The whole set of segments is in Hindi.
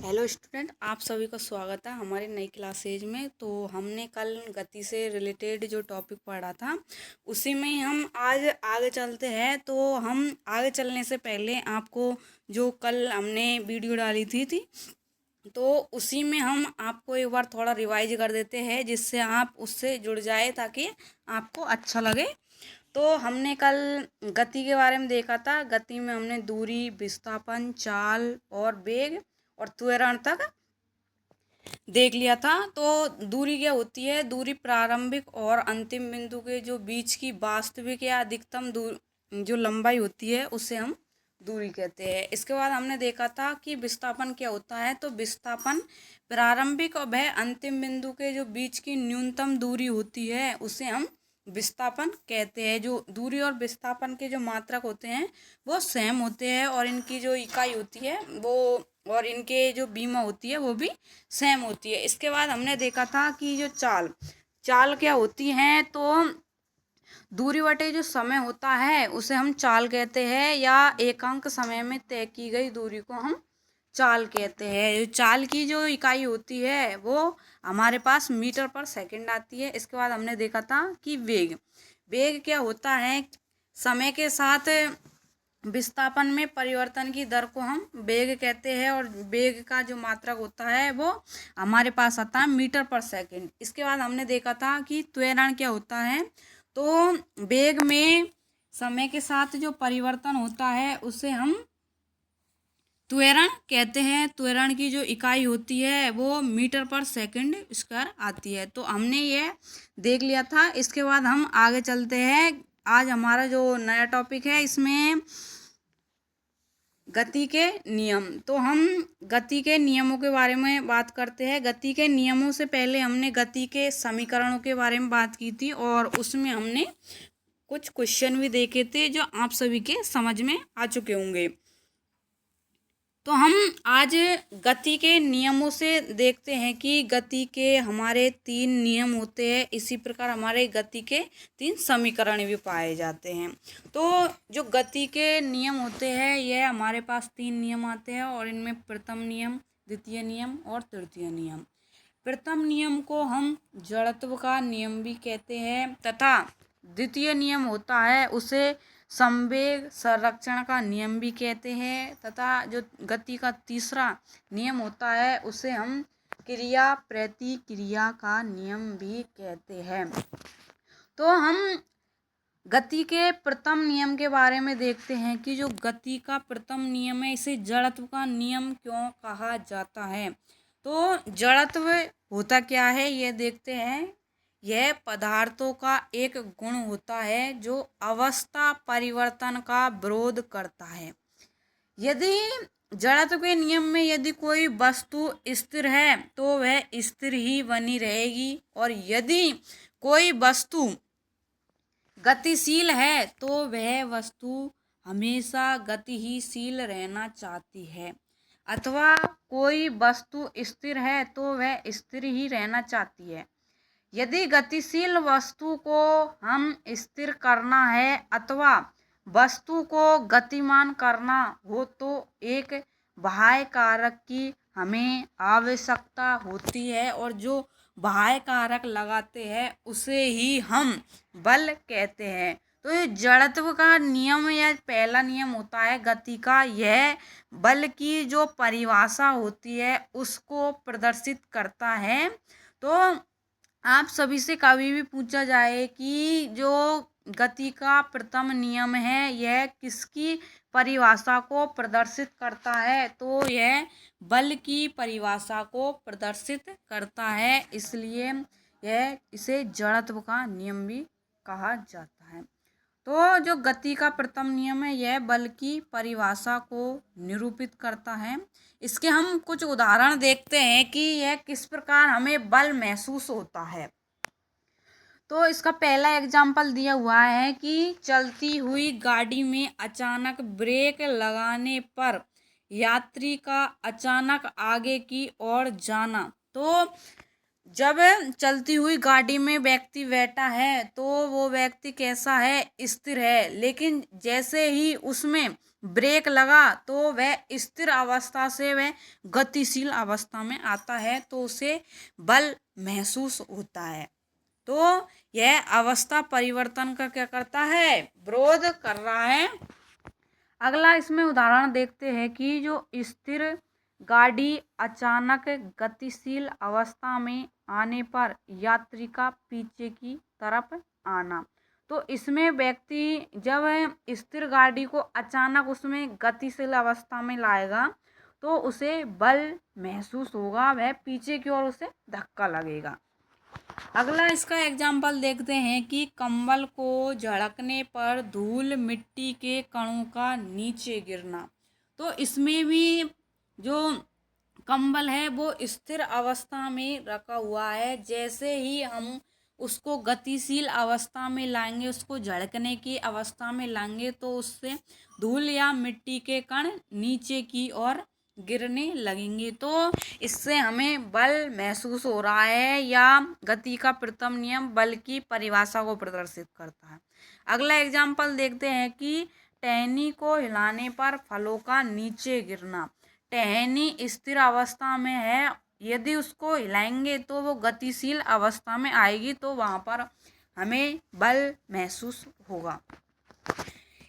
हेलो स्टूडेंट, आप सभी का स्वागत है हमारे नई क्लासेज में। तो हमने कल गति से रिलेटेड जो टॉपिक पढ़ा था उसी में हम आज आगे चलते हैं। तो हम आगे चलने से पहले आपको जो कल हमने वीडियो डाली थी तो उसी में हम आपको एक बार थोड़ा रिवाइज कर देते हैं, जिससे आप उससे जुड़ जाए ताकि आपको अच्छा लगे। तो हमने कल गति के बारे में देखा था। गति में हमने दूरी, विस्थापन, चाल और वेग और त्वरण तक देख लिया था। तो दूरी क्या होती है? दूरी प्रारंभिक और अंतिम बिंदु के जो बीच की वास्तविक या अधिकतम दूर जो लंबाई होती है उसे हम दूरी कहते हैं। इसके बाद हमने देखा था कि विस्थापन क्या होता है। तो विस्थापन प्रारंभिक और वह अंतिम बिंदु के जो बीच की न्यूनतम दूरी होती है उसे हम विस्थापन कहते हैं। जो दूरी और विस्थापन के जो मात्रक होते हैं वो सेम होते हैं, और इनकी जो इकाई होती है वो और इनके जो बीमा होती है वो भी सेम होती है। इसके बाद हमने देखा था कि जो चाल चाल क्या होती है। तो दूरी बटे जो समय होता है उसे हम चाल कहते हैं, या एकांक समय में तय की गई दूरी को हम चाल कहते हैं। चाल की जो इकाई होती है वो हमारे पास मीटर पर सेकंड आती है। इसके बाद हमने देखा था कि वेग वेग क्या होता है। समय के साथ विस्थापन में परिवर्तन की दर को हम वेग कहते हैं, और वेग का जो मात्रक होता है वो हमारे पास आता है मीटर पर सेकंड। इसके बाद हमने देखा था कि त्वरण क्या होता है। तो वेग में समय के साथ जो परिवर्तन होता है उसे हम त्वरण कहते हैं। त्वरण की जो इकाई होती है वो मीटर पर सेकंड स्क्वायर आती है। तो हमने ये देख लिया था। इसके बाद हम आगे चलते हैं। आज हमारा जो नया टॉपिक है इसमें गति के नियम। तो हम गति के नियमों के बारे में बात करते हैं। गति के नियमों से पहले हमने गति के समीकरणों के बारे में बात की थी, और उसमें हमने कुछ क्वेश्चन भी देखे थे जो आप सभी के समझ में आ चुके होंगे। तो हम आज गति के नियमों से देखते हैं कि गति के हमारे 3 नियम होते हैं। इसी प्रकार हमारे गति के 3 समीकरण भी पाए जाते हैं। तो जो गति के नियम होते हैं यह हमारे पास 3 नियम आते हैं, और इनमें प्रथम नियम, द्वितीय नियम और तृतीय नियम। प्रथम नियम को हम जड़त्व का नियम भी कहते हैं, तथा द्वितीय नियम होता है उसे संवेग संरक्षण का नियम भी कहते हैं, तथा जो गति का तीसरा नियम होता है उसे हम क्रिया प्रतिक्रिया का नियम भी कहते हैं। तो हम गति के प्रथम नियम के बारे में देखते हैं कि जो गति का प्रथम नियम है इसे जड़त्व का नियम क्यों कहा जाता है। तो जड़त्व होता क्या है ये देखते हैं। यह पदार्थों का एक गुण होता है जो अवस्था परिवर्तन का विरोध करता है। यदि जड़त्व के नियम में यदि कोई वस्तु स्थिर है तो वह स्थिर ही बनी रहेगी, और यदि कोई वस्तु गतिशील है तो वह वस्तु हमेशा गतिशील रहना चाहती है, अथवा कोई वस्तु स्थिर है तो वह स्थिर ही रहना चाहती है। यदि गतिशील वस्तु को हम स्थिर करना है अथवा वस्तु को गतिमान करना हो तो एक बाह्य कारक की हमें आवश्यकता होती है, और जो बाह्य कारक लगाते हैं उसे ही हम बल कहते हैं। तो ये जड़त्व का नियम या पहला नियम होता है गति का। यह बल की जो परिभाषा होती है उसको प्रदर्शित करता है। तो आप सभी से कभी भी पूछा जाए कि जो गति का प्रथम नियम है यह किसकी परिभाषा को प्रदर्शित करता है, तो यह बल की परिभाषा को प्रदर्शित करता है, इसलिए यह इसे जड़त्व का नियम भी कहा जाता है। तो जो गति का प्रथम नियम है यह बल की परिभाषा को निरूपित करता है। इसके हम कुछ उदाहरण देखते हैं कि यह किस प्रकार हमें बल महसूस होता है। तो इसका पहला एग्जाम्पल दिया हुआ है कि चलती हुई गाड़ी में अचानक ब्रेक लगाने पर यात्री का अचानक आगे की ओर जाना। तो जब चलती हुई गाड़ी में व्यक्ति बैठा है तो वो व्यक्ति कैसा है? स्थिर है। लेकिन जैसे ही उसमें ब्रेक लगा तो वह स्थिर अवस्था से वह गतिशील अवस्था में आता है, तो उसे बल महसूस होता है। तो यह अवस्था परिवर्तन का क्या करता है, विरोध कर रहा है। अगला इसमें उदाहरण देखते हैं कि जो स्थिर गाड़ी अचानक गतिशील अवस्था में आने पर यात्री का पीछे की तरफ आना। तो इसमें व्यक्ति जब स्थिर गाड़ी को अचानक उसमें गतिशील अवस्था में लाएगा तो उसे बल महसूस होगा, वह पीछे की ओर उसे धक्का लगेगा। अगला इसका एग्जाम्पल देखते हैं कि कंबल को झड़कने पर धूल मिट्टी के कणों का नीचे गिरना। तो इसमें भी जो कंबल है वो स्थिर अवस्था में रखा हुआ है, जैसे ही हम उसको गतिशील अवस्था में लाएंगे, उसको झड़कने की अवस्था में लाएंगे तो उससे धूल या मिट्टी के कण नीचे की ओर गिरने लगेंगे। तो इससे हमें बल महसूस हो रहा है, या गति का प्रथम नियम बल की परिभाषा को प्रदर्शित करता है। अगला एग्जाम्पल देखते हैं कि टहनी को हिलाने पर फलों का नीचे गिरना। टहनी स्थिर अवस्था में है, यदि उसको हिलाएंगे तो वो गतिशील अवस्था में आएगी, तो वहाँ पर हमें बल महसूस होगा।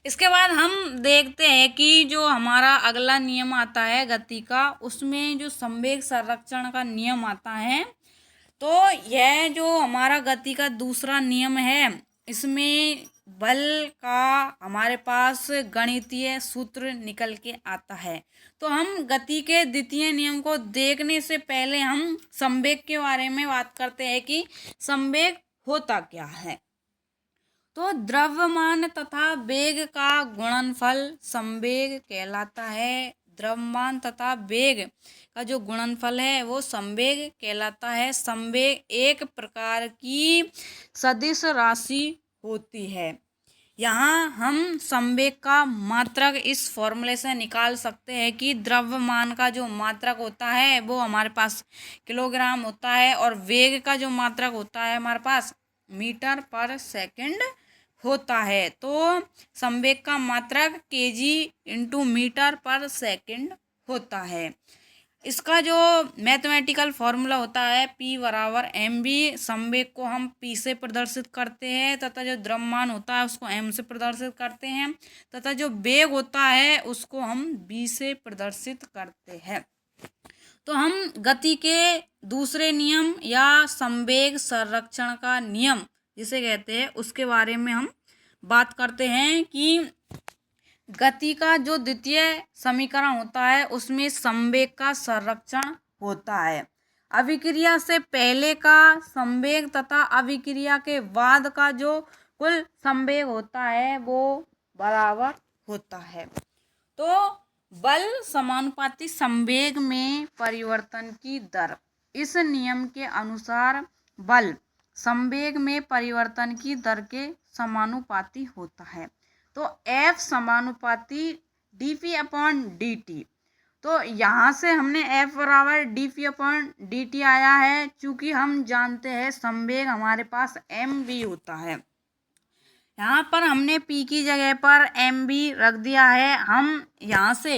इसके बाद हम देखते हैं कि जो हमारा अगला नियम आता है गति का, उसमें जो संवेग संरक्षण का नियम आता है। तो यह जो हमारा गति का दूसरा नियम है, इसमें बल का हमारे पास गणितीय सूत्र निकल के आता है। तो हम गति के द्वितीय नियम को देखने से पहले हम संवेग के बारे में बात करते हैं कि संवेग होता क्या है। तो द्रव्यमान तथा वेग का गुणनफल संवेग कहलाता है। द्रव्यमान तथा वेग का जो गुणनफल है वो संवेग कहलाता है। संवेग एक प्रकार की सदिश राशि होती है। यहाँ हम संवेग का मात्रक इस फॉर्मूले से निकाल सकते हैं कि द्रव्यमान का जो मात्रक होता है वो हमारे पास किलोग्राम होता है, और वेग का जो मात्रक होता है हमारे पास मीटर पर सेकंड होता है। तो संवेग का मात्रक केजी इंटू मीटर पर सेकंड होता है। इसका जो मैथमेटिकल फॉर्मूला होता है P बराबर mv। संवेग को हम P से प्रदर्शित करते हैं, तथा जो द्रव्यमान होता है उसको m से प्रदर्शित करते हैं, तथा जो वेग होता है उसको हम v से प्रदर्शित करते हैं। तो हम गति के दूसरे नियम या संवेग संरक्षण का नियम जिसे कहते हैं उसके बारे में हम बात करते हैं कि गति का जो द्वितीय समीकरण होता है उसमें संवेग का संरक्षण होता है। अभिक्रिया से पहले का संवेग तथा अभिक्रिया के बाद का जो कुल संवेग होता है वो बराबर होता है। तो बल समानुपाती संवेग में परिवर्तन की दर, इस नियम के अनुसार बल संवेग में परिवर्तन की दर के समानुपाती होता है। तो F समानुपाती dP अपॉन dt। तो यहाँ से हमने F बराबर dP अपॉन dt आया है, चूँकि हम जानते हैं संवेग हमारे पास mv होता है। यहाँ पर हमने P की जगह पर mv रख दिया है। हम यहाँ से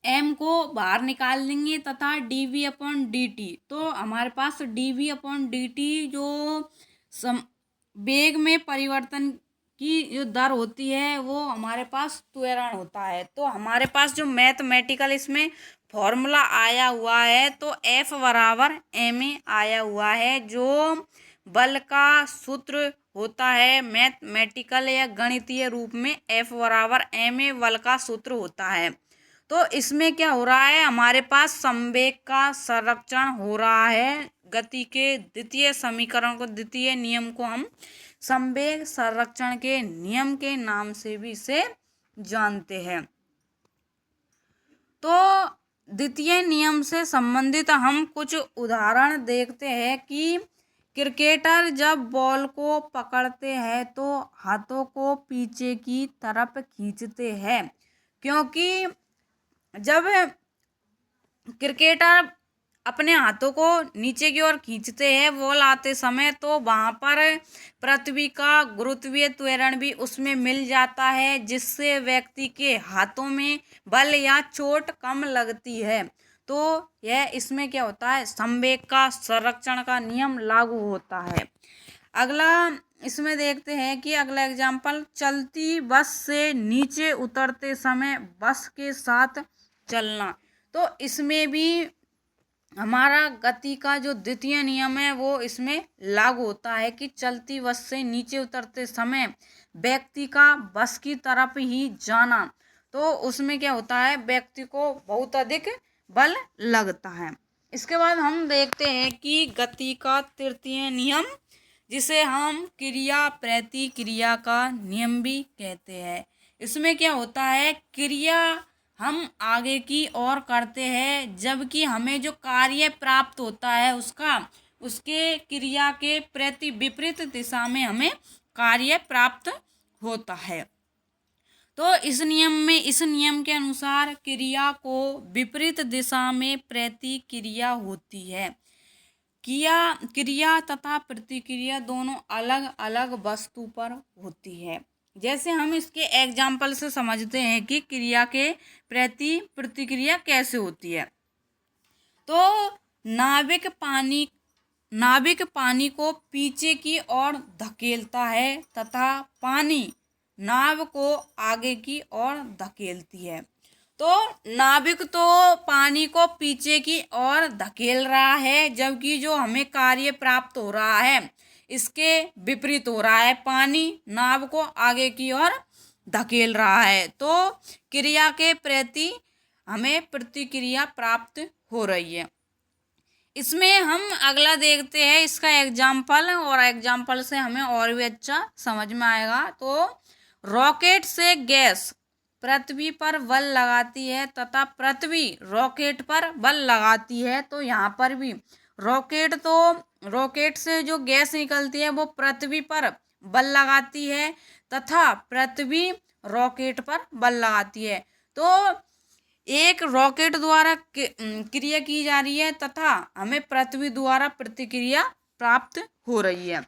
m को बाहर निकाल देंगे तथा dv अपॉन dt। तो हमारे पास dv अपॉन dt जो वेग में परिवर्तन की जो दर होती है वो हमारे पास त्वरण होता है। तो हमारे पास जो मैथमेटिकल इसमें फॉर्मूला आया हुआ है तो F बराबर ma आया हुआ है, जो बल का सूत्र होता है मैथमेटिकल या गणितीय रूप में F बराबर ma बल का सूत्र होता है। तो इसमें क्या हो रहा है, हमारे पास संवेग का संरक्षण हो रहा है। गति के द्वितीय समीकरण को, द्वितीय नियम को हम संवेग संरक्षण के नियम के नाम से भी इसे जानते हैं। तो द्वितीय नियम से संबंधित हम कुछ उदाहरण देखते हैं कि क्रिकेटर जब बॉल को पकड़ते हैं तो हाथों को पीछे की तरफ खींचते हैं, क्योंकि जब क्रिकेटर अपने हाथों को नीचे की ओर खींचते हैं बॉल आते समय, तो वहाँ पर पृथ्वी का गुरुत्वीय त्वरण भी उसमें मिल जाता है, जिससे व्यक्ति के हाथों में बल या चोट कम लगती है। तो यह इसमें क्या होता है, संवेग का संरक्षण का नियम लागू होता है। अगला इसमें देखते हैं कि अगला एग्जाम्पल, चलती बस से नीचे उतरते समय बस के साथ चलना। तो इसमें भी हमारा गति का जो द्वितीय नियम है वो इसमें लागू होता है कि चलती बस से नीचे उतरते समय व्यक्ति का बस की तरफ ही जाना। तो उसमें क्या होता है, व्यक्ति को बहुत अधिक बल लगता है। इसके बाद हम देखते हैं कि गति का तृतीय नियम, जिसे हम क्रिया प्रतिक्रिया का नियम भी कहते हैं। इसमें क्या होता है, क्रिया हम आगे की ओर करते हैं, जबकि हमें जो कार्य प्राप्त होता है उसके क्रिया के प्रति विपरीत दिशा में हमें कार्य प्राप्त होता है। तो इस नियम के अनुसार क्रिया को विपरीत दिशा में प्रतिक्रिया होती है। क्रिया तथा प्रतिक्रिया दोनों अलग अलग वस्तु पर होती है। जैसे हम इसके एग्जाम्पल से समझते हैं कि क्रिया के प्रति प्रतिक्रिया कैसे होती है। तो नाविक पानी को पीछे की ओर धकेलता है तथा पानी नाव को आगे की ओर धकेलती है। तो नाविक तो पानी को पीछे की ओर धकेल रहा है, जबकि जो हमें कार्य प्राप्त हो रहा है इसके विपरीत हो रहा है, पानी नाव को आगे की ओर धकेल रहा है। तो क्रिया के प्रति हमें प्रतिक्रिया प्राप्त हो रही है। इसमें हम अगला देखते हैं इसका एग्जाम्पल, और एग्जाम्पल से हमें और भी अच्छा समझ में आएगा। तो रॉकेट से गैस पृथ्वी पर बल लगाती है तथा पृथ्वी रॉकेट पर बल लगाती है। तो यहाँ पर भी रॉकेट से जो गैस निकलती है वो पृथ्वी पर बल लगाती है तथा पृथ्वी रॉकेट पर बल लगाती है। तो एक रॉकेट द्वारा क्रिया की जा रही है तथा हमें पृथ्वी द्वारा प्रतिक्रिया प्राप्त हो रही है।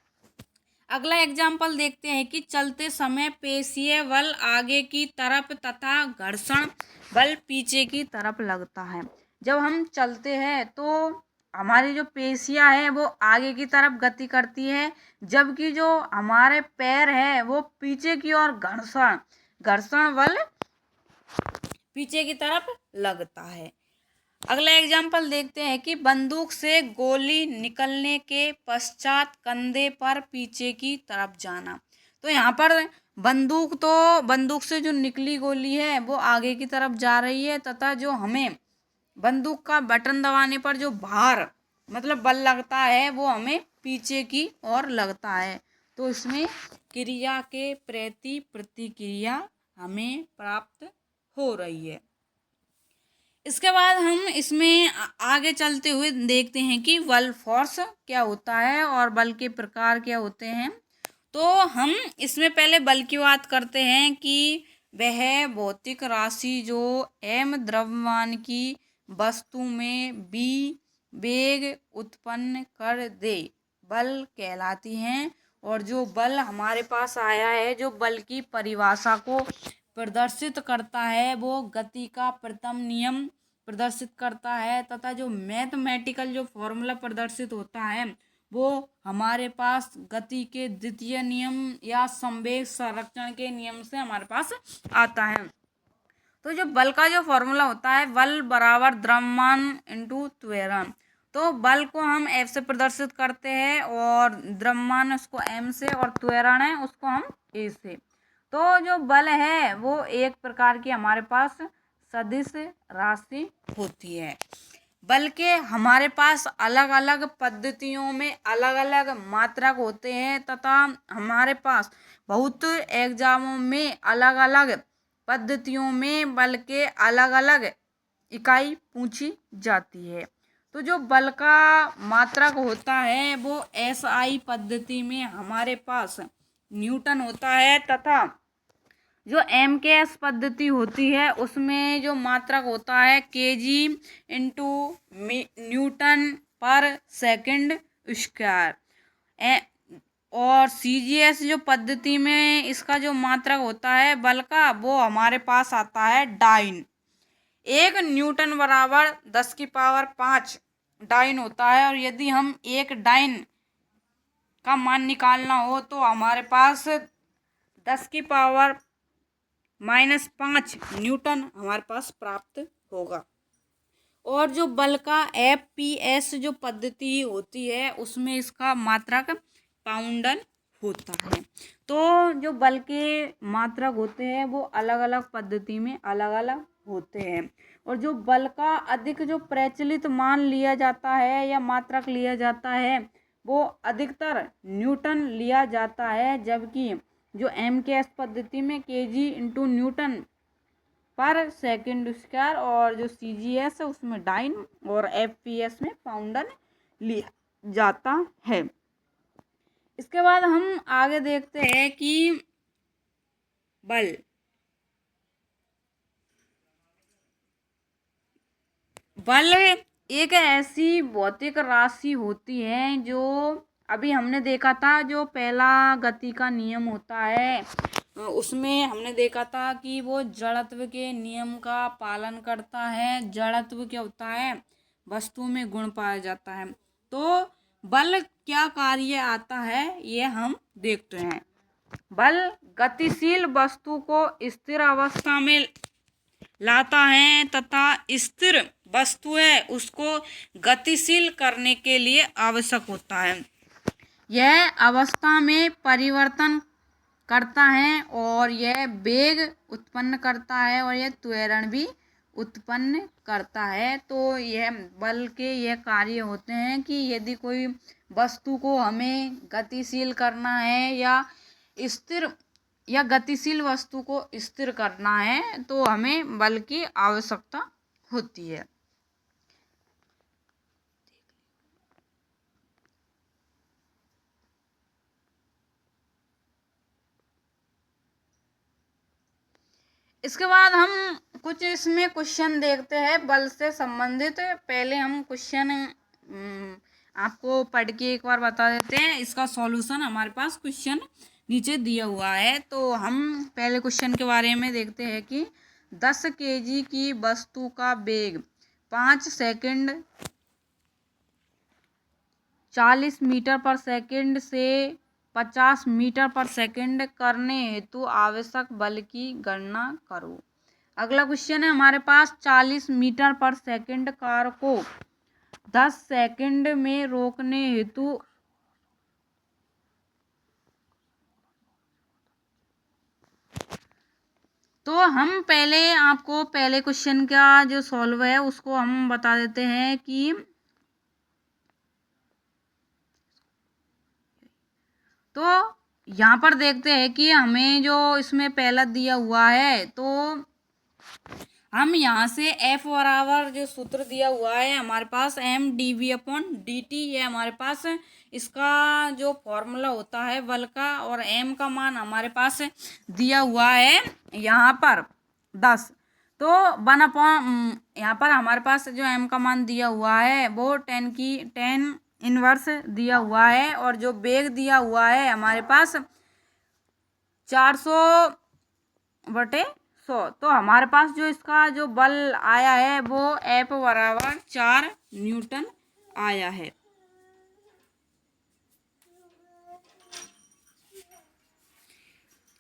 अगला एग्जाम्पल देखते हैं कि चलते समय पेशीय बल आगे की तरफ तथा घर्षण बल पीछे की तरफ लगता है। जब हम चलते हैं तो हमारी जो पेशियां हैं वो आगे की तरफ गति करती है, जबकि जो हमारे पैर है वो पीछे की ओर घर्षण बल पीछे की तरफ लगता है। अगला एग्जाम्पल देखते हैं कि बंदूक से गोली निकलने के पश्चात कंधे पर पीछे की तरफ जाना। तो यहाँ पर बंदूक से जो निकली गोली है वो आगे की तरफ जा रही है तथा जो हमें बंदूक का बटन दबाने पर जो भार मतलब बल लगता है वो हमें पीछे की ओर लगता है। तो इसमें क्रिया के प्रति प्रतिक्रिया हमें प्राप्त हो रही है। इसके बाद हम इसमें आगे चलते हुए देखते हैं कि बल फोर्स क्या होता है और बल के प्रकार क्या होते हैं। तो हम इसमें पहले बल की बात करते हैं कि वह भौतिक राशि जो m द्रव्यमान की वस्तु में b वेग उत्पन्न कर दे बल कहलाती हैं। और जो बल हमारे पास आया है, जो बल की परिभाषा को प्रदर्शित करता है वो गति का प्रथम नियम प्रदर्शित करता है तथा जो मैथमेटिकल जो फॉर्मूला प्रदर्शित होता है वो हमारे पास गति के द्वितीय नियम या संवेग संरक्षण के नियम से हमारे पास आता है। तो जो बल का जो फॉर्मूला होता है, बल बराबर द्रव्यमान इंटू त्वरण। तो बल को हम F से प्रदर्शित करते हैं और द्रव्यमान उसको M से और त्वरण है उसको हम A से। तो जो बल है वो एक प्रकार की हमारे पास सदिश राशि होती है। बल के हमारे पास अलग अलग पद्धतियों में अलग अलग मात्रक होते हैं तथा हमारे पास बहुत एग्जामों में अलग अलग पद्धतियों में बल के अलग अलग इकाई पूछी जाती है। तो जो बल का मात्रक होता है वो SI पद्धति में हमारे पास न्यूटन होता है तथा जो MKS पद्धति होती है उसमें जो मात्रक होता है केजी इंटू न्यूटन पर सेकंड स्क्वायर। और CGS जो पद्धति में इसका जो मात्रक होता है बल का वो हमारे पास आता है डाइन। 1 न्यूटन बराबर 10⁵ डाइन होता है। और यदि हम एक डाइन का मान निकालना हो तो हमारे पास 10⁻⁻5 न्यूटन हमारे पास प्राप्त होगा। और जो बल का FPS जो पद्धति होती है उसमें इसका मात्रक पाउंडन होता है। तो जो बल के मात्रक होते हैं वो अलग अलग पद्धति में अलग अलग होते हैं। और जो बल का अधिक जो प्रचलित मान लिया जाता है या मात्रक लिया जाता है वो अधिकतर न्यूटन लिया जाता है, जबकि जो MKS पद्धति में केजी इंटू न्यूटन पर सेकंड स्क्वायर और जो CGS है उसमें डाइन और FPS में पाउंडन लिया जाता है। इसके बाद हम आगे देखते हैं कि बल एक ऐसी भौतिक राशि होती है जो अभी हमने देखा था, जो पहला गति का नियम होता है उसमें हमने देखा था कि वो जड़त्व के नियम का पालन करता है। जड़त्व क्या होता है? वस्तु में गुण पाया जाता है। तो बल क्या कार्य आता है ये हम देखते हैं। बल गतिशील वस्तु को स्थिर अवस्था में लाता है तथा स्थिर वस्तु है उसको गतिशील करने के लिए आवश्यक होता है। यह अवस्था में परिवर्तन करता है और यह वेग उत्पन्न करता है और यह त्वरण भी उत्पन्न करता है। तो यह बल के यह कार्य होते हैं कि यदि कोई वस्तु को हमें गतिशील करना है या स्थिर या गतिशील वस्तु को स्थिर करना है तो हमें बल की आवश्यकता होती है। इसके बाद हम कुछ इसमें क्वेश्चन देखते हैं बल से संबंधित। पहले हम क्वेश्चन आपको पढ़ के एक बार बता देते हैं। इसका सॉल्यूशन हमारे पास क्वेश्चन नीचे दिया हुआ है। तो हम पहले क्वेश्चन के बारे में देखते हैं कि 10 kg की वस्तु का वेग 5 सेकंड 40 मीटर पर सेकंड से 50 मीटर पर सेकंड करने हेतु आवश्यक बल की गणना करो। अगला क्वेश्चन है हमारे पास 40 मीटर पर सेकंड कार को 10 सेकंड में रोकने हेतु तो हम पहले आपको पहले क्वेश्चन का जो सॉल्व है उसको हम बता देते हैं कि तो यहाँ पर देखते हैं कि हमें जो इसमें पहला दिया हुआ है तो हम यहाँ से F बराबर जो सूत्र दिया हुआ है हमारे पास mdv/dt ये हमारे पास इसका जो फॉर्मूला होता है बल का। और m का मान हमारे पास दिया हुआ है यहाँ पर 10। तो 1/, यहाँ पर हमारे पास जो m का मान दिया हुआ है वो 10 इनवर्स दिया हुआ है। और जो वेग दिया हुआ है हमारे पास 400/100। तो हमारे पास जो इसका जो बल आया है वो F बराबर 4 न्यूटन आया है।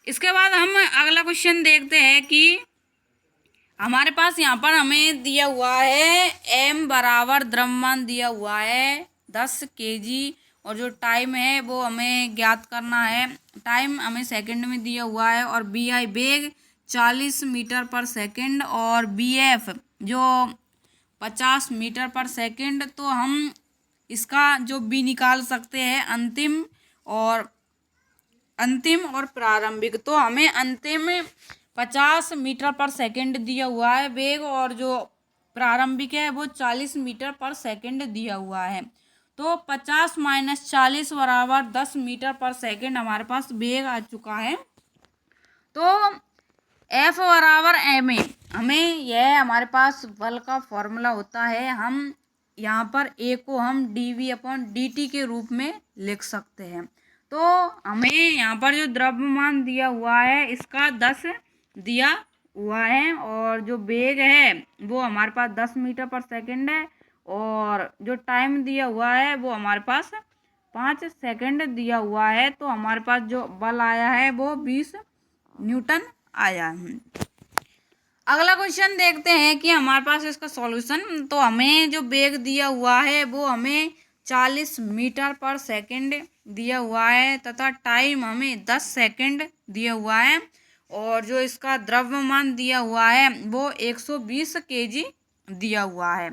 इसके बाद हम अगला क्वेश्चन देखते हैं कि हमारे पास यहाँ पर हमें दिया हुआ है m बराबर द्रव्यमान दिया हुआ है 10 kg और जो टाइम है वो हमें ज्ञात करना है। टाइम हमें सेकंड में दिया हुआ है और BI वेग 40 मीटर पर सेकंड और BF जो 50 मीटर पर सेकंड। तो हम इसका जो B निकाल सकते हैं अंतिम और प्रारंभिक। तो हमें अंतिम 50 मीटर पर सेकंड दिया हुआ है वेग और जो प्रारंभिक है वो 40 मीटर पर सेकंड दिया हुआ है। तो 50 - 40 बराबर 10 मीटर पर सेकंड हमारे पास वेग आ चुका है। तो F बराबर एम ए, हमें यह हमारे पास बल का फॉर्मूला होता है। हम यहाँ पर ए को हम dv/dt के रूप में लिख सकते हैं। तो हमें यहाँ पर जो द्रव्यमान दिया हुआ है इसका 10 दिया हुआ है और जो वेग है वो हमारे पास 10 मीटर पर सेकंड है और जो टाइम दिया हुआ है वो हमारे पास 5 सेकंड दिया हुआ है। तो हमारे पास जो बल आया है वो 20 न्यूटन आया है। अगला क्वेश्चन देखते हैं कि हमारे पास इसका सॉल्यूशन। तो हमें जो वेग दिया हुआ है वो हमें 40 मीटर पर सेकंड दिया हुआ है तथा टाइम हमें 10 सेकंड दिया हुआ है और जो इसका द्रव्यमान दिया हुआ है वो 120 केजी दिया हुआ है।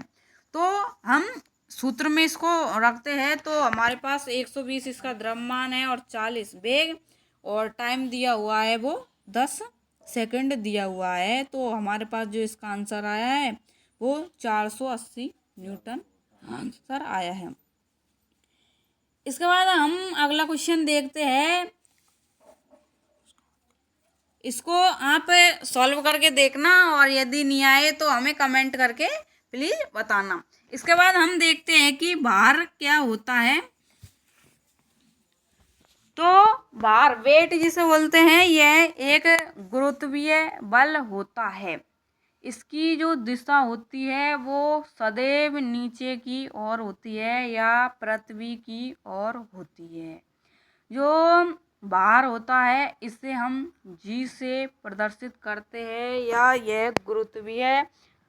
तो हम सूत्र में इसको रखते हैं। तो हमारे पास 120 इसका द्रव्यमान है और 40 वेग और टाइम दिया हुआ है वो 10 सेकंड दिया हुआ है। तो हमारे पास जो इसका आंसर आया है वो 480 न्यूटन आंसर आया है। इसके बाद हम अगला क्वेश्चन देखते हैं। इसको आप सॉल्व करके देखना और यदि नहीं आए तो हमें कमेंट करके प्लीज बताना। इसके बाद हम देखते हैं कि भार क्या होता है। तो भार वेट जिसे बोलते हैं यह एक गुरुत्वीय बल होता है। इसकी जो दिशा होती है वो सदैव नीचे की ओर होती है या पृथ्वी की ओर होती है। जो भार होता है इसे हम जी से प्रदर्शित करते हैं या यह गुरुत्वीय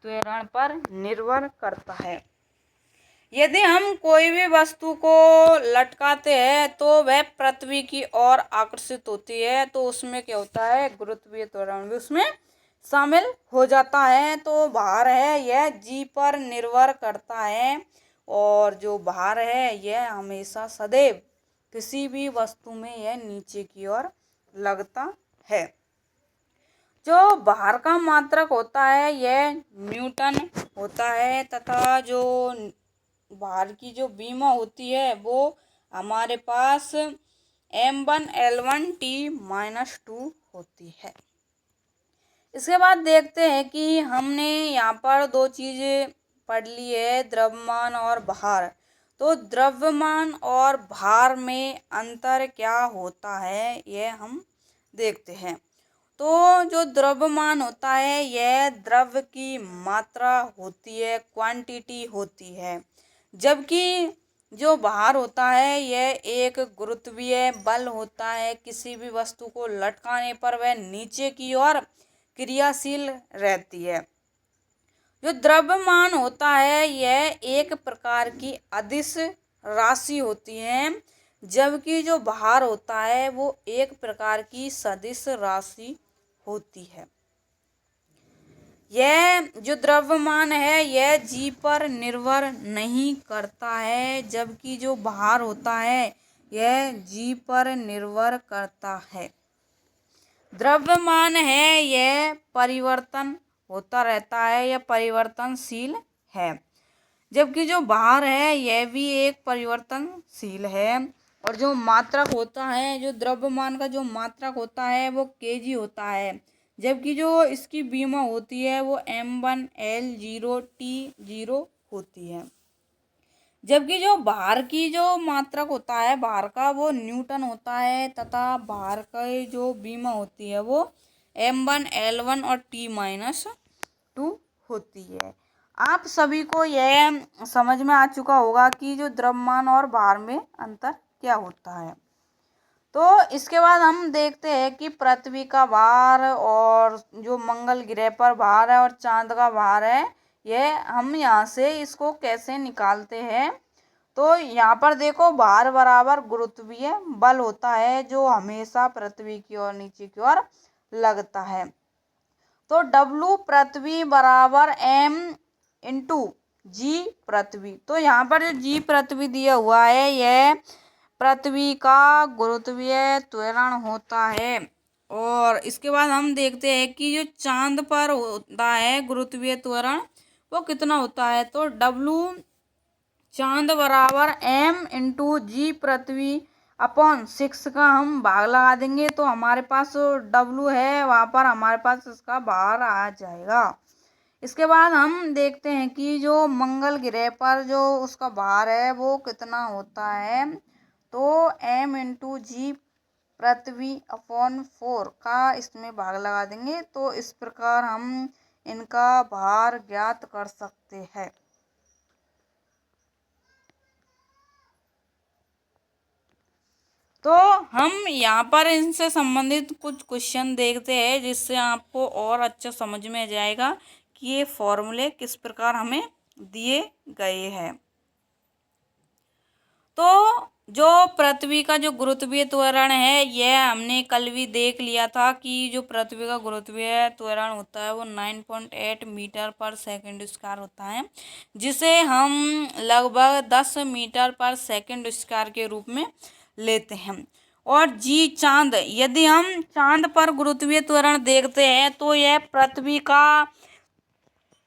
त्वरण पर निर्भर करता है। यदि हम कोई भी वस्तु को लटकाते हैं तो वह पृथ्वी की ओर आकर्षित होती है। तो उसमें क्या होता है, गुरुत्वीय त्वरण भी उसमें शामिल हो जाता है। तो भार है यह जी पर निर्भर करता है और जो भार है यह हमेशा सदैव किसी भी वस्तु में यह नीचे की ओर लगता है। जो भार का मात्रक होता है यह न्यूटन होता है तथा जो भार की जो बीमा होती है वो हमारे पास m1L1T-2 होती है। इसके बाद देखते हैं कि हमने यहाँ पर दो चीज़ें पढ़ ली है, द्रव्यमान और भार। तो द्रव्यमान और भार में अंतर क्या होता है यह हम देखते हैं। तो जो द्रव्यमान होता है यह द्रव्य की मात्रा होती है, क्वांटिटी होती है, जबकि जो भार होता है यह एक गुरुत्वीय बल होता है। किसी भी वस्तु को लटकाने पर वह नीचे की ओर क्रियाशील रहती है। जो द्रव्यमान होता है यह एक प्रकार की अदिश राशि होती है, जबकि जो भार होता है वो एक प्रकार की सदिश राशि होती है। यह जो द्रव्यमान है यह जी पर निर्भर नहीं करता है, जबकि जो भार होता है यह जी पर निर्भर करता है। द्रव्यमान है यह परिवर्तन होता रहता है, यह परिवर्तनशील है, जबकि जो भार है यह भी एक परिवर्तनशील है। और जो मात्रक होता है, जो द्रव्यमान का जो मात्रक होता है वो केजी होता है, जबकि जो इसकी बीमा होती है वो m1L0T0 होती है। जबकि जो भार की जो मात्रक होता है भार का वो न्यूटन होता है तथा भार का जो बीमा होती है वो m1L1 और T-2 होती है। आप सभी को यह समझ में आ चुका होगा कि जो द्रव्यमान और भार में अंतर क्या होता है। तो इसके बाद हम देखते हैं कि पृथ्वी का भार और जो मंगल ग्रह पर भार है और चांद का भार है, यह हम यहाँ से इसको कैसे निकालते हैं। तो यहाँ पर देखो भार बराबर गुरुत्वीय बल होता है जो हमेशा पृथ्वी की ओर नीचे की ओर लगता है। तो W पृथ्वी बराबर m इंटू जी पृथ्वी। तो यहाँ पर जो जी पृथ्वी दिया हुआ है यह पृथ्वी का गुरुत्वीय त्वरण होता है। और इसके बाद हम देखते हैं कि जो चांद पर होता है गुरुत्वीय त्वरण वो कितना होता है। तो W चांद बराबर m इंटू जी पृथ्वी अपॉन 6 का हम भाग लगा देंगे तो हमारे पास W है वहाँ पर हमारे पास इसका भार आ जाएगा। इसके बाद हम देखते हैं कि जो मंगल ग्रह पर जो उसका भार है वो कितना होता है। तो m×g पृथ्वी अपॉन 4 का इसमें भाग लगा देंगे तो इस प्रकार हम इनका भार ज्ञात कर सकते हैं। तो हम यहाँ पर इनसे संबंधित कुछ क्वेश्चन देखते हैं जिससे आपको और अच्छा समझ में आ जाएगा कि ये फॉर्मूले किस प्रकार हमें दिए गए हैं। तो जो पृथ्वी का जो गुरुत्वीय त्वरण है यह हमने कल भी देख लिया था कि जो पृथ्वी का गुरुत्वीय त्वरण होता है वो 9.8 मीटर पर सेकंड स्क्वायर होता है, जिसे हम लगभग 10 मीटर पर सेकंड स्क्वायर के रूप में लेते हैं। और जी चांद, यदि हम चांद पर गुरुत्वीय त्वरण देखते हैं तो यह पृथ्वी का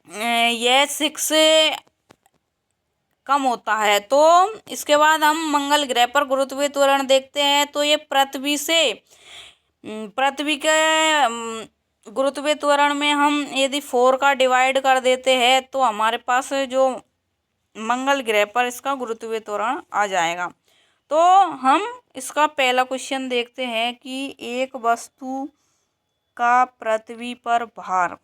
यह 6 कम होता है। तो इसके बाद हम मंगल ग्रह पर गुरुत्वीय त्वरण देखते हैं तो ये पृथ्वी के गुरुत्वीय त्वरण में हम यदि 4 का डिवाइड कर देते हैं तो हमारे पास जो मंगल ग्रह पर इसका गुरुत्वीय त्वरण आ जाएगा। तो हम इसका पहला क्वेश्चन देखते हैं कि एक वस्तु का पृथ्वी पर भार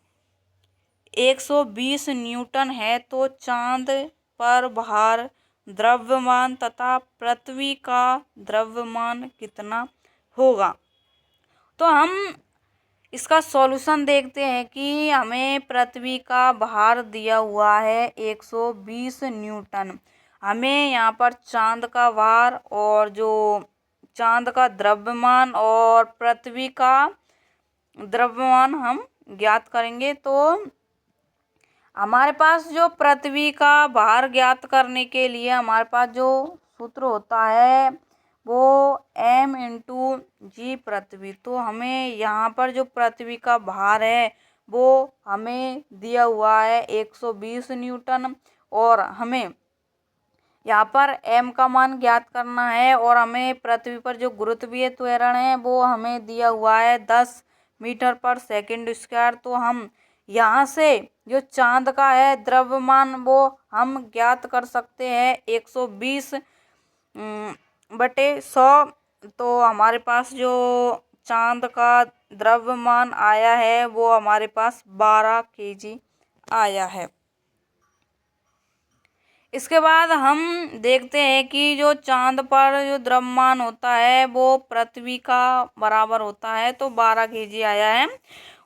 120 न्यूटन है तो चांद पर भार द्रव्यमान तथा पृथ्वी का द्रव्यमान कितना होगा। तो हम इसका सॉल्यूशन देखते हैं कि हमें पृथ्वी का भार दिया हुआ है 120 न्यूटन। हमें यहाँ पर चांद का भार और जो चांद का द्रव्यमान और पृथ्वी का द्रव्यमान हम ज्ञात करेंगे। तो हमारे पास जो पृथ्वी का भार ज्ञात करने के लिए हमारे पास जो सूत्र होता है वो m×g पृथ्वी। तो हमें यहाँ पर जो पृथ्वी का भार है वो हमें दिया हुआ है 120 न्यूटन और हमें यहाँ पर m का मान ज्ञात करना है और हमें पृथ्वी पर जो गुरुत्वीय त्वरण है वो हमें दिया हुआ है 10 मीटर पर सेकंड स्क्वायर। तो हम यहाँ से जो चांद का है द्रव्यमान वो हम ज्ञात कर सकते हैं 120/100। तो हमारे पास जो चांद का द्रव्यमान आया है वो हमारे पास 12 kg आया है। इसके बाद हम देखते हैं कि जो चांद पर जो द्रव्यमान होता है वो पृथ्वी का बराबर होता है तो 12 kg आया है।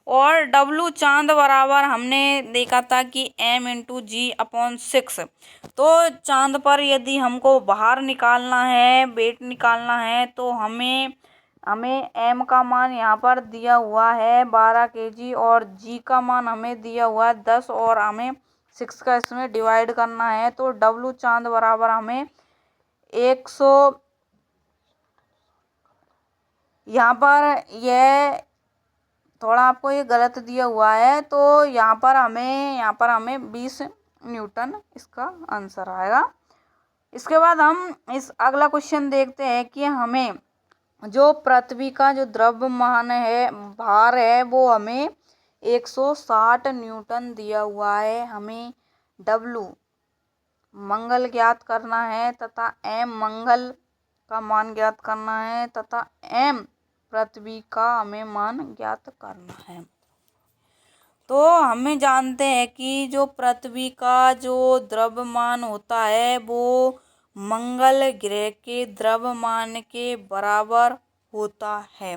और W चांद बराबर हमने देखा था कि m×g/6। तो चांद पर यदि हमको बाहर निकालना है, वेट निकालना है तो हमें m का मान यहाँ पर दिया हुआ है 12 kg और g का मान हमें दिया हुआ है 10 और हमें 6 का इसमें डिवाइड करना है। तो W चांद बराबर हमें 100, यहाँ पर यह थोड़ा आपको ये गलत दिया हुआ है तो यहाँ पर हमें 20 न्यूटन इसका आंसर आएगा। इसके बाद हम इस अगला क्वेश्चन देखते हैं कि हमें जो पृथ्वी का जो द्रव्यमान है भार है वो हमें 160 न्यूटन दिया हुआ है। हमें W मंगल ज्ञात करना है तथा m मंगल का मान ज्ञात करना है तथा m पृथ्वी का हमें मान ज्ञात करना है। तो हमें जानते हैं कि जो पृथ्वी का जो द्रव्यमान होता है वो मंगल ग्रह के द्रव्यमान के बराबर होता है।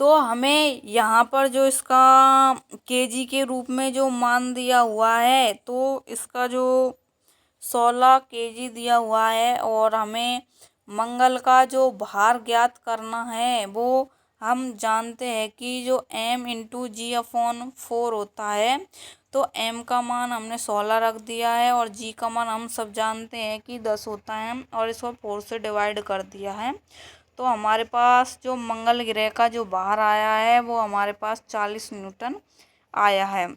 तो हमें यहाँ पर जो इसका kg के रूप में जो मान दिया हुआ है तो इसका जो 16 kg दिया हुआ है और हमें मंगल का जो भार ज्ञात करना है वो हम जानते हैं कि जो m×g/4 होता है। तो m का मान हमने 16 रख दिया है और g का मान हम सब जानते हैं कि 10 होता है और इसको 4 से डिवाइड कर दिया है। तो हमारे पास जो मंगल ग्रह का जो भार आया है वो हमारे पास 40 न्यूटन आया है।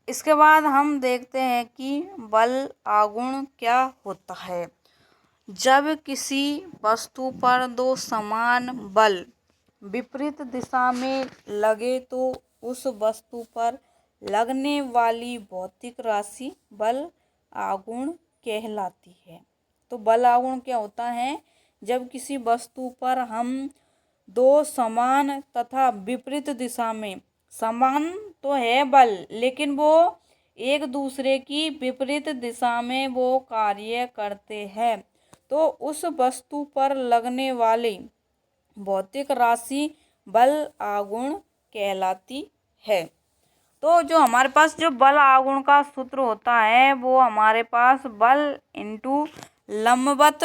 इसके बाद हम देखते हैं कि बल आगुण क्या होता है। जब किसी वस्तु पर दो समान बल विपरीत दिशा में लगे तो उस वस्तु पर लगने वाली भौतिक राशि बल आगुण कहलाती है। तो बल आगुण क्या होता है? जब किसी वस्तु पर हम दो समान तथा विपरीत दिशा में, समान तो है बल लेकिन वो एक दूसरे की विपरीत दिशा में वो कार्य करते हैं, तो उस वस्तु पर लगने वाली भौतिक राशि बल आगुण कहलाती है। तो जो हमारे पास जो बल आगुण का सूत्र होता है वो हमारे पास बल इंटू लंबवत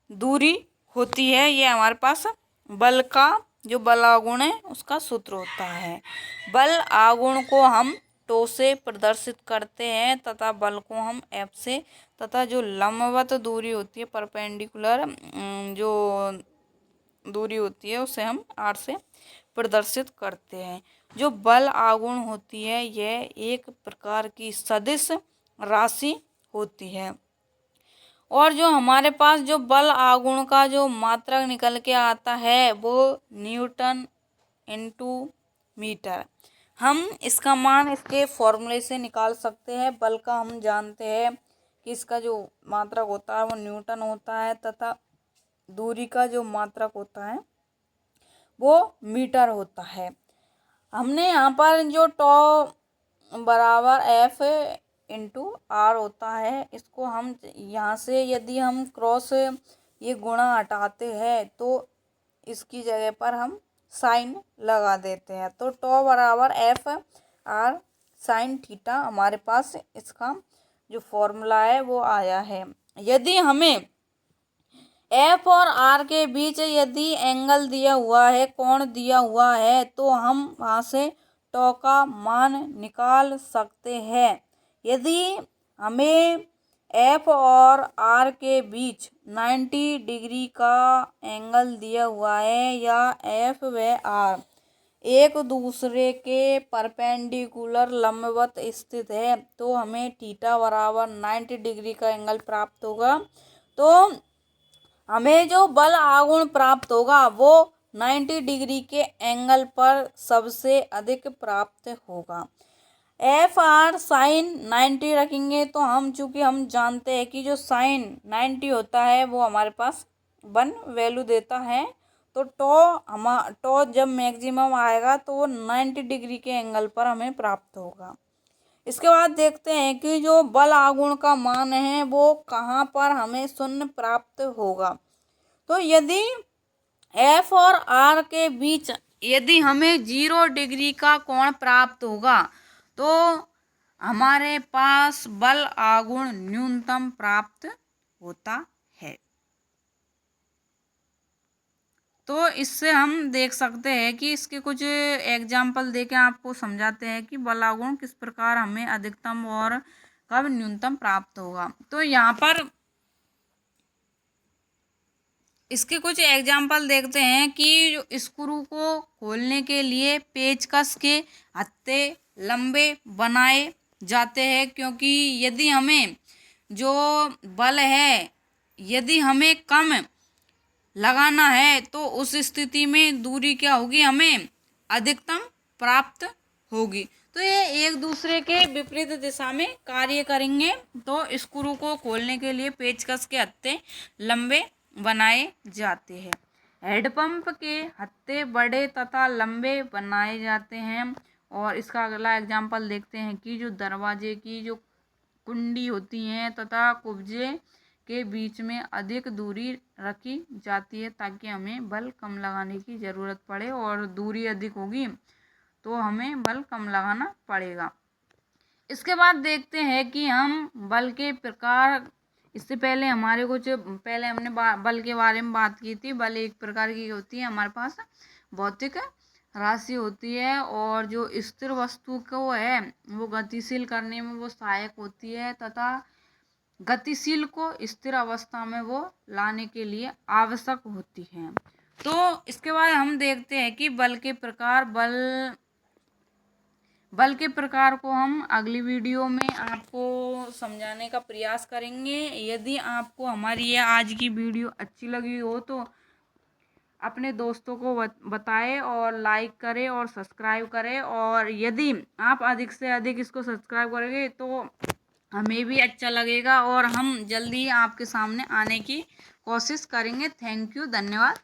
दूरी होती है। ये हमारे पास बल का जो बल आगुण है उसका सूत्र होता है। बल आगुण को हम टो से प्रदर्शित करते हैं तथा बल को हम एफ से, तथा जो लंबवत दूरी होती है परपेंडिकुलर जो दूरी होती है उसे हम आर से प्रदर्शित करते हैं। जो बल आगुण होती है यह एक प्रकार की सदिश राशि होती है। और जो हमारे पास जो बल आगुण का जो मात्रक निकल के आता है वो न्यूटन इनटू मीटर। हम इसका मान इसके फॉर्मूले से निकाल सकते हैं। बल का हम जानते हैं कि इसका जो मात्रक होता है वो न्यूटन होता है तथा दूरी का जो मात्रक होता है वो मीटर होता है। हमने यहाँ पर जो टॉ बराबर एफ इंटू आर होता है, इसको हम यहाँ से यदि हम क्रॉस ये गुणा हटाते हैं तो इसकी जगह पर हम साइन लगा देते हैं, तो टॉ बराबर एफ आर साइन थीटा हमारे पास इसका जो फॉर्मूला है वो आया है। यदि हमें एफ और आर के बीच यदि एंगल दिया हुआ है, कोण दिया हुआ है, तो हम वहाँ से टॉ का मान निकाल सकते हैं। यदि हमें एफ और आर के बीच 90 डिग्री का एंगल दिया हुआ है या एफ व आर एक दूसरे के परपेंडिकुलर लंबवत स्थित है, तो हमें थीटा बराबर 90 डिग्री का एंगल प्राप्त होगा। तो हमें जो बल आघूर्ण प्राप्त होगा वो 90 डिग्री के एंगल पर सबसे अधिक प्राप्त होगा। एफ आर साइन 90 रखेंगे तो हम चूँकि हम जानते हैं कि जो साइन 90 होता है वो हमारे पास 1 वैल्यू देता है, तो टॉ जब मैक्सिमम आएगा तो वो 90 डिग्री के एंगल पर हमें प्राप्त होगा। इसके बाद देखते हैं कि जो बल आघूर्ण का मान है वो कहाँ पर हमें शून्य प्राप्त होगा। तो यदि एफ और आर के बीच यदि हमें 0 डिग्री का कोण प्राप्त होगा तो हमारे पास बल आघूर्ण न्यूनतम प्राप्त होता है। तो इससे हम देख सकते हैं कि इसके कुछ एग्जाम्पल देके आपको समझाते हैं कि बल आघूर्ण किस प्रकार हमें अधिकतम और कब न्यूनतम प्राप्त होगा। तो यहाँ पर इसके कुछ एग्जाम्पल देखते हैं कि जो स्क्रू को खोलने के लिए पेचकस के हत्थे लंबे बनाए जाते हैं, क्योंकि यदि हमें जो बल है यदि हमें कम लगाना है तो उस स्थिति में दूरी क्या होगी, हमें अधिकतम प्राप्त होगी। तो ये एक दूसरे के विपरीत दिशा में कार्य करेंगे। तो स्क्रू को खोलने के लिए पेचकस के हत्थे लंबे बनाए जाते हैं। हेडपंप के हत्थे बड़े तथा लंबे बनाए जाते हैं। और इसका अगला एग्जाम्पल देखते हैं कि जो दरवाजे की जो कुंडी होती हैं तथा कुब्जे के बीच में अधिक दूरी रखी जाती है ताकि हमें बल कम लगाने की ज़रूरत पड़े, और दूरी अधिक होगी तो हमें बल कम लगाना पड़ेगा। इसके बाद देखते हैं कि हम बल के प्रकार, इससे पहले हमारे कुछ पहले हमने बल के बारे में बात की थी। बल एक प्रकार की होती है, हमारे पास भौतिक राशि होती है और जो स्थिर वस्तु को है वो गतिशील करने में वो सहायक होती है तथा गतिशील को स्थिर अवस्था में वो लाने के लिए आवश्यक होती है। तो इसके बाद हम देखते हैं कि बल के प्रकार। बल के प्रकार को हम अगली वीडियो में आपको समझाने का प्रयास करेंगे। यदि आपको हमारी ये आज की वीडियो अच्छी लगी हो तो अपने दोस्तों को बताएं और लाइक करें और सब्सक्राइब करें, और यदि आप अधिक से अधिक इसको सब्सक्राइब करेंगे तो हमें भी अच्छा लगेगा और हम जल्दी आपके सामने आने की कोशिश करेंगे। थैंक यू, धन्यवाद।